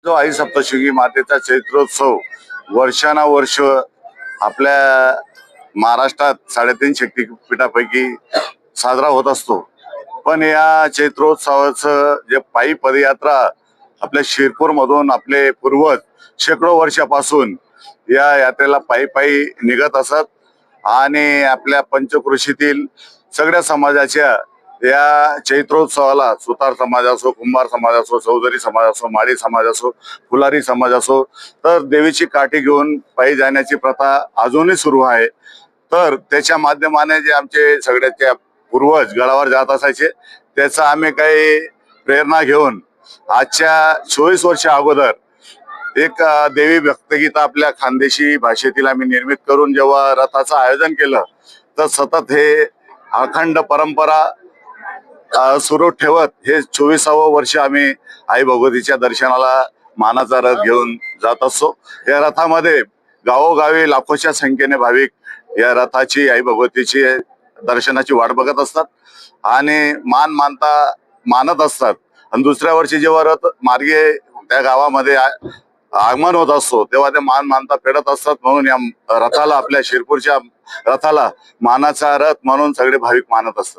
जो आई सप्तशृंगी मातेचा चैत्रोत्सव वर्षानुवर्ष आपल्या महाराष्ट्रात 3.5 शक्तिपीठापैकी साजरा होत असतो. पण या चैत्रोत्सवाचं जे पायी पदयात्रा आपल्या शिरपूर मधून आपले पूर्वज शेकडो वर्षापासून या यात्रेला पायी पायी निघत असत आणि आपल्या पंचक्रोशीतील सगळ्या समाजाच्या या चैत्रोत्सवाला सुतार समाज असो, कुंभार समाज असो, चौधरी समाज असो, माळी समाज असो, फुलारी समाज असो, तर देवीची काठी घेऊन पायी जाण्याची प्रथा अजूनही सुरू आहे. तर त्याच्या माध्यमाने जे आमचे सगळ्याचे पूर्वज गडावर जात असायचे त्याचा आम्ही काही प्रेरणा घेऊन आजच्या 24 वर्ष अगोदर एक देवी भक्तगीता आपल्या खानदेशी भाषेतील आम्ही निर्मित करून जेव्हा रथाचं आयोजन केलं तर सतत हे अखंड परंपरा सुरू ठेवत हे 24वे वर्ष आम्ही आई भगवतीच्या दर्शनाला मानाचा रथ घेऊन जात असतो. या रथामध्ये गावोगावी लाखोच्या संख्येने भाविक या रथाची आई भगवतीची दर्शनाची वाट बघत असतात आणि मानत असतात. आणि दुसऱ्या वर्षी जेव्हा रथ मार्गे त्या गावामध्ये आगमन होत असतो तेव्हा ते मानता फेडत असतात. म्हणून या रथाला, आपल्या शिरपूरच्या रथाला मानाचा रथ म्हणून सगळे भाविक मानत असतात.